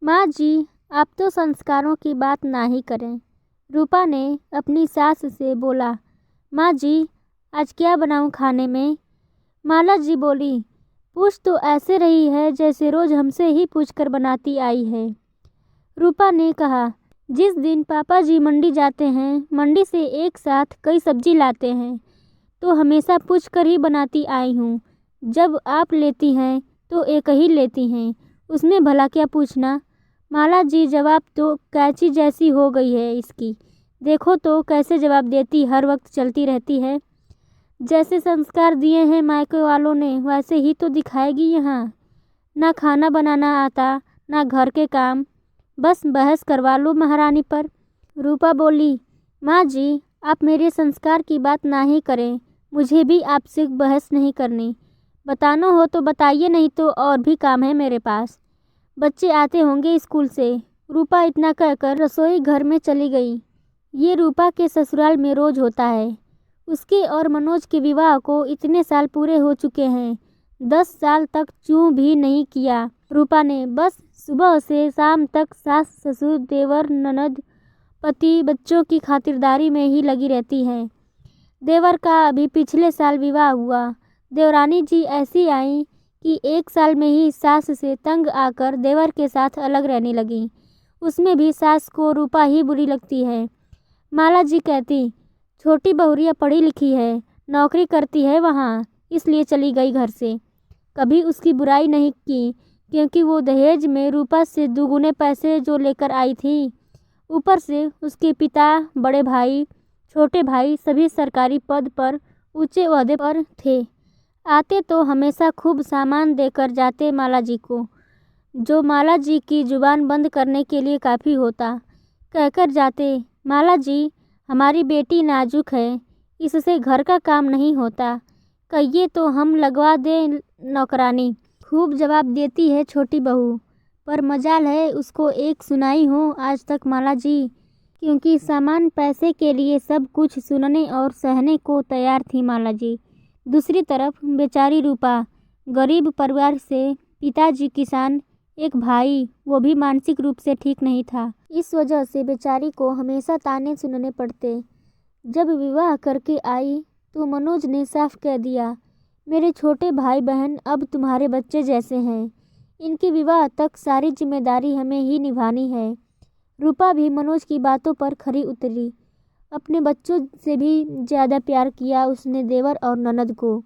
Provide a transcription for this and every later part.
माँ जी, आप तो संस्कारों की बात ना ही करें। रूपा ने अपनी सास से बोला। माँ जी, आज क्या बनाऊं खाने में? माला जी बोली। पूछ तो ऐसे रही है जैसे रोज हमसे ही पूछकर बनाती आई है। रूपा ने कहा, जिस दिन पापा जी मंडी जाते हैं, मंडी से एक साथ कई सब्जी लाते हैं, तो हमेशा पूछ कर ही बनाती आई हूँ। जब आप लेती हैं तो एक ही लेती हैं, उसमें भला क्या पूछना। माला जी, जवाब तो कैंची जैसी हो गई है इसकी। देखो तो कैसे जवाब देती, हर वक्त चलती रहती है। जैसे संस्कार दिए हैं मायके वालों ने वैसे ही तो दिखाएगी यहाँ। ना खाना बनाना आता, ना घर के काम, बस बहस करवा लो महारानी पर। रूपा बोली। माँ जी, आप मेरे संस्कार की बात ना ही करें, मुझे भी आपसे बहस नहीं करनी। बताना हो तो बताइए, नहीं तो और भी काम है मेरे पास। बच्चे आते होंगे स्कूल से। रूपा इतना कहकर रसोई घर में चली गई। ये रूपा के ससुराल में रोज होता है। उसके और मनोज के विवाह को इतने साल पूरे हो चुके हैं, 10 साल तक चूं भी नहीं किया रूपा ने। बस सुबह से शाम तक सास ससुर देवर ननद पति बच्चों की खातिरदारी में ही लगी रहती है। देवर का अभी पिछले साल विवाह हुआ। देवरानी जी ऐसी आई कि 1 साल में ही सास से तंग आकर देवर के साथ अलग रहने लगी। उसमें भी सास को रूपा ही बुरी लगती है। माला जी कहती, छोटी बहुरिया पढ़ी लिखी है, नौकरी करती है वहाँ, इसलिए चली गई घर से। कभी उसकी बुराई नहीं की, क्योंकि वो दहेज में रूपा से दुगुने पैसे जो लेकर आई थी। ऊपर से उसके पिता, बड़े भाई, छोटे भाई सभी सरकारी पद पर, ऊंचे ओहदे पर थे। आते तो हमेशा खूब सामान देकर जाते माला जी को, जो माला जी की जुबान बंद करने के लिए काफ़ी होता। कहकर जाते, माला जी, हमारी बेटी नाजुक है, इससे घर का काम नहीं होता, कहिए तो हम लगवा दें नौकरानी। खूब जवाब देती है छोटी बहू, पर मजाल है उसको एक सुनाई हो आज तक माला जी, क्योंकि सामान पैसे के लिए सब कुछ सुनने और सहने को तैयार थी माला जी। दूसरी तरफ बेचारी रूपा, गरीब परिवार से, पिताजी किसान, एक भाई, वो भी मानसिक रूप से ठीक नहीं था। इस वजह से बेचारी को हमेशा ताने सुनने पड़ते। जब विवाह करके आई तो मनोज ने साफ कह दिया, मेरे छोटे भाई बहन अब तुम्हारे बच्चे जैसे हैं, इनके विवाह तक सारी जिम्मेदारी हमें ही निभानी है। रूपा भी मनोज की बातों पर खरी उतरी। अपने बच्चों से भी ज़्यादा प्यार किया उसने देवर और ननद को।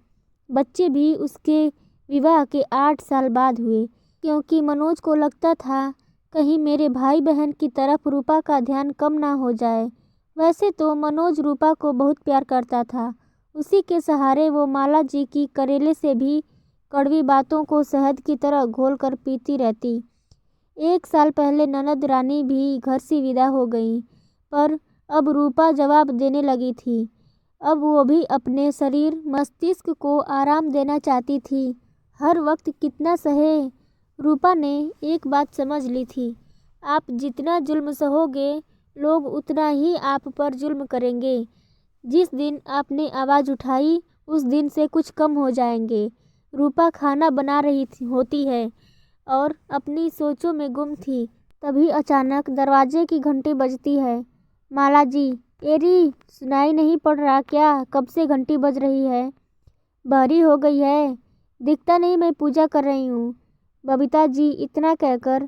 बच्चे भी उसके विवाह के 8 साल बाद हुए, क्योंकि मनोज को लगता था कहीं मेरे भाई बहन की तरफ रूपा का ध्यान कम ना हो जाए। वैसे तो मनोज रूपा को बहुत प्यार करता था। उसी के सहारे वो माला जी की करेले से भी कड़वी बातों को शहद की तरह घोल कर पीती रहती। 1 साल पहले ननद रानी भी घर से विदा हो गई, पर अब रूपा जवाब देने लगी थी। अब वो भी अपने शरीर मस्तिष्क को आराम देना चाहती थी। हर वक्त कितना सहे। रूपा ने एक बात समझ ली थी, आप जितना जुल्म सहोगे, लोग उतना ही आप पर जुल्म करेंगे। जिस दिन आपने आवाज़ उठाई उस दिन से कुछ कम हो जाएंगे। रूपा खाना बना रही होती है और अपनी सोचों में गुम थी। तभी अचानक दरवाजे की घंटी बजती है। माला जी, एरी, सुनाई नहीं पड़ रहा क्या? कब से घंटी बज रही है? बहरी हो गई है? दिखता नहीं, मैं पूजा कर रही हूँ। बबीता जी इतना कहकर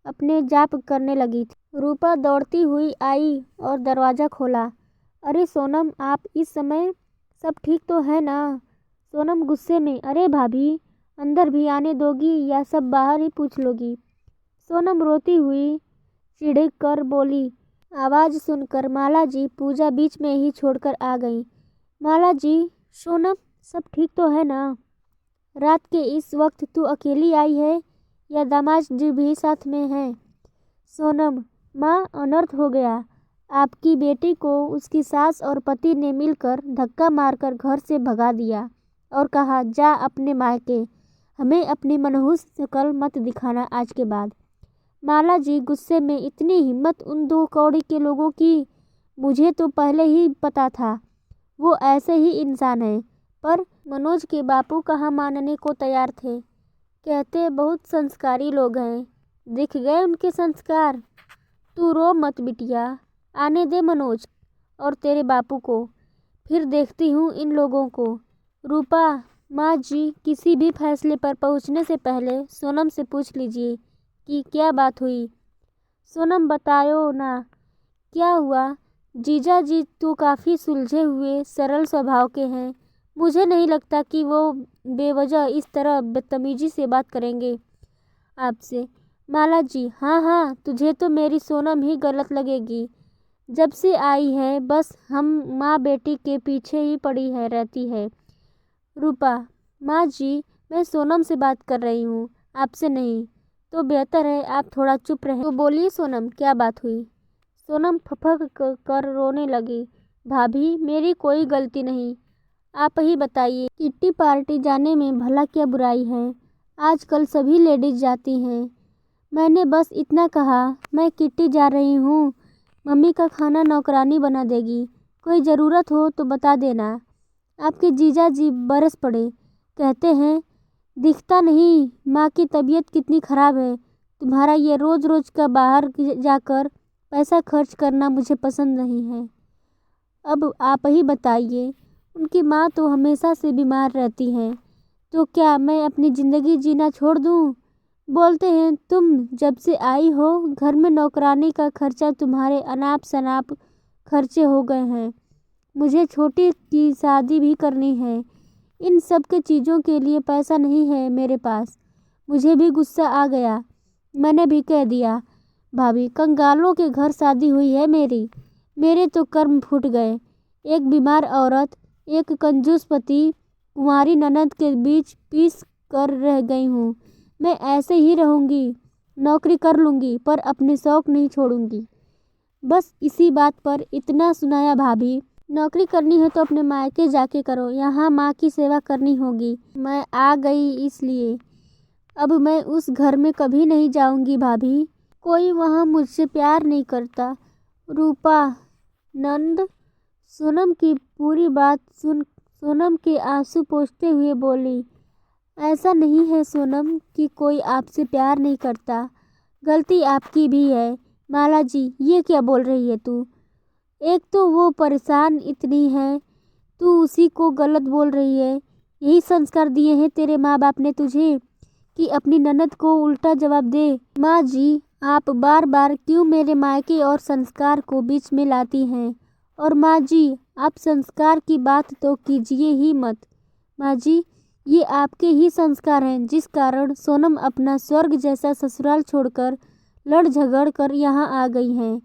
अपने जाप करने लगी थी। रूपा दौड़ती हुई आई और दरवाज़ा खोला। अरे सोनम, आप इस समय सब ठीक तो है ना? सोनम गुस्से में, अरे भाभी, अंदर भी आने दोगी या सब बाहर ही पूछ लोगी? सोनम रोती हुई चिढ़ कर बोली। आवाज़ सुनकर माला जी पूजा बीच में ही छोड़कर आ गई। माला जी, सोनम, सब ठीक तो है ना? रात के इस वक्त तू अकेली आई है या दामाद जी भी साथ में हैं? सोनम, माँ, अनर्थ हो गया। आपकी बेटी को उसकी सास और पति ने मिलकर धक्का मारकर घर से भगा दिया और कहा, जा अपने मायके, हमें अपनी मनहूस शक्ल मत दिखाना आज के बाद। माला जी गुस्से में, इतनी हिम्मत उन 2 कौड़ी के लोगों की? मुझे तो पहले ही पता था वो ऐसे ही इंसान है। पर मनोज के बापू कहाँ मानने को तैयार थे। कहते बहुत संस्कारी लोग हैं, दिख गए उनके संस्कार। तू रो मत बिटिया, आने दे मनोज और तेरे बापू को, फिर देखती हूँ इन लोगों को। रूपा, माँ जी, किसी भी फैसले पर पहुँचने से पहले सोनम से पूछ लीजिए कि क्या बात हुई। सोनम, बताओ ना, क्या हुआ। जीजा जी तो काफ़ी सुलझे हुए सरल स्वभाव के हैं। मुझे नहीं लगता कि वो बेवजह इस तरह बदतमीजी से बात करेंगे आपसे। माला जी, हाँ हाँ, तुझे तो मेरी सोनम ही गलत लगेगी। जब से आई है बस हम माँ बेटी के पीछे ही पड़ी है रहती है। रूपा, माँ जी, मैं सोनम से बात कर रही हूँ, आपसे नहीं। तो बेहतर है आप थोड़ा चुप रहें। तो बोलिए सोनम, क्या बात हुई। सोनम फफक कर रोने लगी। भाभी, मेरी कोई गलती नहीं, आप ही बताइए। किट्टी पार्टी जाने में भला क्या बुराई है, आजकल सभी लेडीज जाती हैं। मैंने बस इतना कहा, मैं किट्टी जा रही हूँ, मम्मी का खाना नौकरानी बना देगी, कोई ज़रूरत हो तो बता देना। आपके जीजा जी बरस पड़े, कहते हैं दिखता नहीं माँ की तबीयत कितनी ख़राब है। तुम्हारा ये रोज़ रोज़ का बाहर जाकर पैसा खर्च करना मुझे पसंद नहीं है। अब आप ही बताइए, उनकी माँ तो हमेशा से बीमार रहती हैं, तो क्या मैं अपनी ज़िंदगी जीना छोड़ दूँ। बोलते हैं तुम जब से आई हो घर में नौकरानी का खर्चा तुम्हारे अनाप शनाप खर्चे हो गए हैं। मुझे छोटी की शादी भी करनी है, इन सब के चीज़ों के लिए पैसा नहीं है मेरे पास। मुझे भी गुस्सा आ गया, मैंने भी कह दिया, भाभी कंगालों के घर शादी हुई है मेरी। मेरे तो कर्म फूट गए। एक बीमार औरत, एक कंजूस पति, कुंवारी ननद के बीच पीस कर रह गई हूँ। मैं ऐसे ही रहूँगी, नौकरी कर लूँगी पर अपने शौक नहीं छोड़ूंगी। बस इसी बात पर इतना सुनाया भाभी। नौकरी करनी है तो अपने मायके जाके करो, यहाँ माँ की सेवा करनी होगी। मैं आ गई इसलिए अब मैं उस घर में कभी नहीं जाऊँगी भाभी। कोई वहाँ मुझसे प्यार नहीं करता। रूपा नंद सोनम की पूरी बात सुन सोनम के आंसू पोंछते हुए बोली, ऐसा नहीं है सोनम कि कोई आपसे प्यार नहीं करता, गलती आपकी भी है। माला जी, ये क्या बोल रही है तू। एक तो वो परेशान इतनी है, तू उसी को गलत बोल रही है। यही संस्कार दिए हैं तेरे माँ बाप ने तुझे कि अपनी ननद को उल्टा जवाब दे। माँ जी, आप बार बार क्यों मेरे मायके और संस्कार को बीच में लाती हैं। और माँ जी, आप संस्कार की बात तो कीजिए ही मत। माँ जी, ये आपके ही संस्कार हैं जिस कारण सोनम अपना स्वर्ग जैसा ससुराल छोड़कर लड़ झगड़ कर यहाँ आ गई हैं।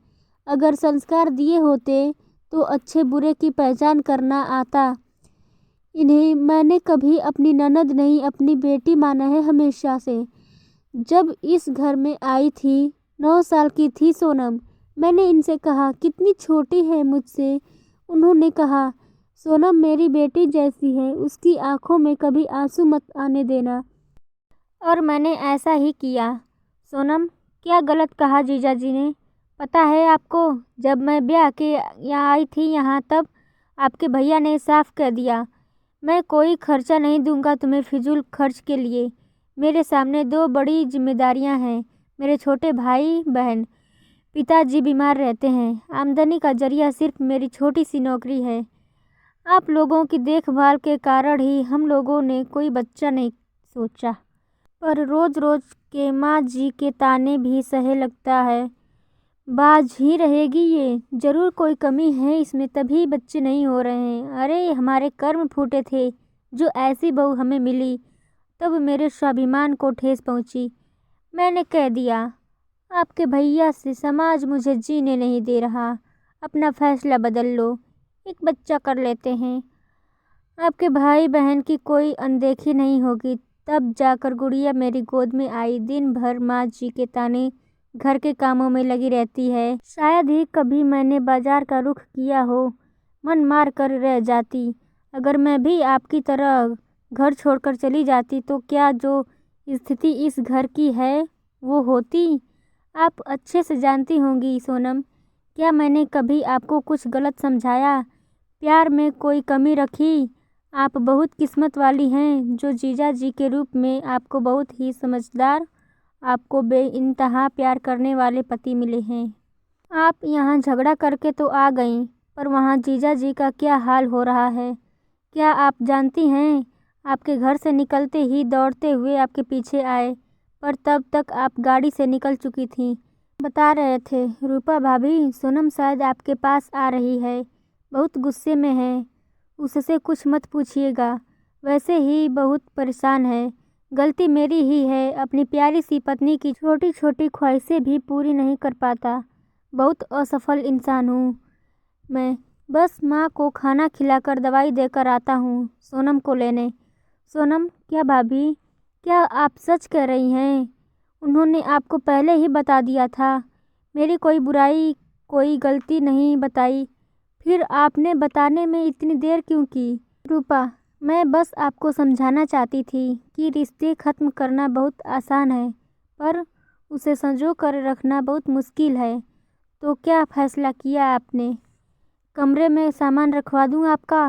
अगर संस्कार दिए होते तो अच्छे बुरे की पहचान करना आता। इन्हें मैंने कभी अपनी ननद नहीं, अपनी बेटी माना है हमेशा से। जब इस घर में आई थी 9 साल की थी सोनम, मैंने इनसे कहा कितनी छोटी है मुझसे। उन्होंने कहा सोनम मेरी बेटी जैसी है, उसकी आंखों में कभी आंसू मत आने देना। और मैंने ऐसा ही किया। सोनम, क्या गलत कहा जीजा जी ने। पता है आपको, जब मैं ब्याह के यहाँ आई थी यहाँ, तब आपके भैया ने साफ कह दिया, मैं कोई खर्चा नहीं दूंगा तुम्हें फिजूल खर्च के लिए। मेरे सामने 2 बड़ी जिम्मेदारियां हैं, मेरे छोटे भाई बहन, पिताजी बीमार रहते हैं, आमदनी का जरिया सिर्फ मेरी छोटी सी नौकरी है। आप लोगों की देखभाल के कारण ही हम लोगों ने कोई बच्चा नहीं सोचा। पर रोज रोज के माँ जी के ताने भी सहे लगता है। बाज ही रहेगी ये, जरूर कोई कमी है इसमें तभी बच्चे नहीं हो रहे हैं। अरे हमारे कर्म फूटे थे, जो ऐसी बहू हमें मिली, तब मेरे स्वाभिमान को ठेस पहुंची। मैंने कह दिया, आपके भैया से समाज मुझे जीने नहीं दे रहा, अपना फैसला बदल लो, एक बच्चा कर लेते हैं। आपके भाई बहन की कोई अनदेखी नहीं होगी। तब जाकर गुड़िया मेरी गोद में आई। दिन भर माँ जी के ताने, घर के कामों में लगी रहती है। शायद ही कभी मैंने बाजार का रुख किया हो, मन मार कर रह जाती। अगर मैं भी आपकी तरह घर छोड़कर चली जाती तो क्या जो स्थिति इस घर की है वो होती। आप अच्छे से जानती होंगी सोनम, क्या मैंने कभी आपको कुछ गलत समझाया, प्यार में कोई कमी रखी। आप बहुत किस्मत वाली हैं जो जीजा जी के रूप में आपको बहुत ही समझदार आपको बेइंतहा प्यार करने वाले पति मिले हैं। आप यहाँ झगड़ा करके तो आ गईं, पर वहाँ जीजा जी का क्या हाल हो रहा है क्या आप जानती हैं? आपके घर से निकलते ही दौड़ते हुए आपके पीछे आए, पर तब तक आप गाड़ी से निकल चुकी थीं। बता रहे थे रूपा भाभी, सोनम शायद आपके पास आ रही है, बहुत गुस्से में है, उससे कुछ मत पूछिएगा, वैसे ही बहुत परेशान है। गलती मेरी ही है, अपनी प्यारी सी पत्नी की छोटी छोटी ख्वाहिशें भी पूरी नहीं कर पाता। बहुत असफल इंसान हूँ मैं। बस माँ को खाना खिलाकर दवाई देकर आता हूँ सोनम को लेने। सोनम, क्या भाभी, क्या आप सच कह रही हैं? उन्होंने आपको पहले ही बता दिया था, मेरी कोई बुराई कोई गलती नहीं बताई, फिर आपने बताने में इतनी देर क्यों की? रूपा, मैं बस आपको समझाना चाहती थी कि रिश्ते ख़त्म करना बहुत आसान है, पर उसे संजो कर रखना बहुत मुश्किल है। तो क्या फैसला किया आपने? कमरे में सामान रखवा दूं आपका?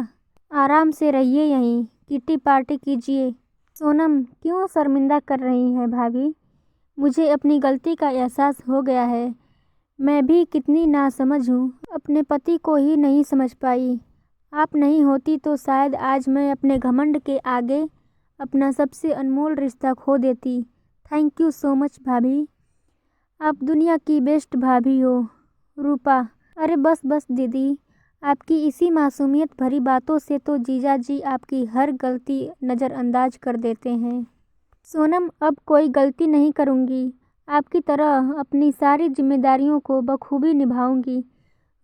आराम से रहिए यहीं, किटी पार्टी कीजिए। सोनम क्यों शर्मिंदा कर रही हैं भाभी? मुझे अपनी गलती का एहसास हो गया है। मैं भी कितनी नासमझ हूँ, अपने पति को ही नहीं समझ पाई। आप नहीं होती तो शायद आज मैं अपने घमंड के आगे अपना सबसे अनमोल रिश्ता खो देती। थैंक यू सो मच भाभी, आप दुनिया की बेस्ट भाभी हो। रूपा, अरे बस बस दीदी, आपकी इसी मासूमियत भरी बातों से तो जीजा जी आपकी हर गलती नज़रअंदाज कर देते हैं। सोनम, अब कोई गलती नहीं करूँगी, आपकी तरह अपनी सारी जिम्मेदारियों को बखूबी निभाऊंगी।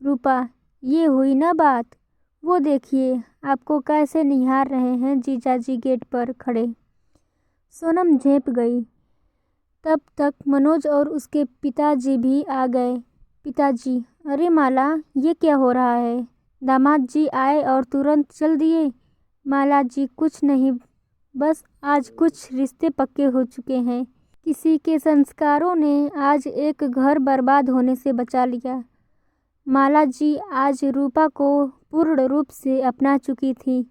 रूपा, ये हुई ना बात, वो देखिए आपको कैसे निहार रहे हैं जीजा जी गेट पर खड़े। सोनम झेंप गई। तब तक मनोज और उसके पिताजी भी आ गए। पिताजी, अरे माला, ये क्या हो रहा है? दामाद जी आए और तुरंत चल दिए। माला जी, कुछ नहीं, बस आज कुछ रिश्ते पक्के हो चुके हैं। किसी के संस्कारों ने आज एक घर बर्बाद होने से बचा लिया। माला जी आज रूपा को पूर्ण रूप से अपना चुकी थी।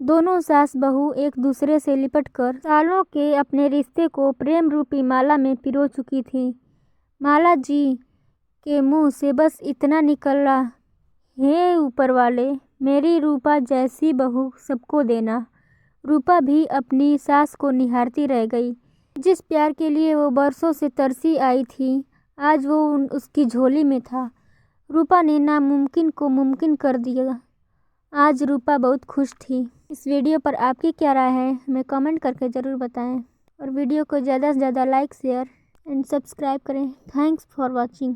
दोनों सास बहू एक दूसरे से लिपटकर सालों के अपने रिश्ते को प्रेम रूपी माला में पिरो चुकी थी। माला जी के मुंह से बस इतना निकला, हे ऊपर वाले, मेरी रूपा जैसी बहू सबको देना। रूपा भी अपनी सास को निहारती रह गई। जिस प्यार के लिए वो बरसों से तरसी आई थी, आज वो उसकी झोली में था। रूपा ने नामुमकिन को मुमकिन कर दिया। आज रूपा बहुत खुश थी। इस वीडियो पर आपकी क्या राय है, हमें कमेंट करके ज़रूर बताएं और वीडियो को ज़्यादा से ज़्यादा लाइक, शेयर एंड सब्सक्राइब करें। Thanks for watching.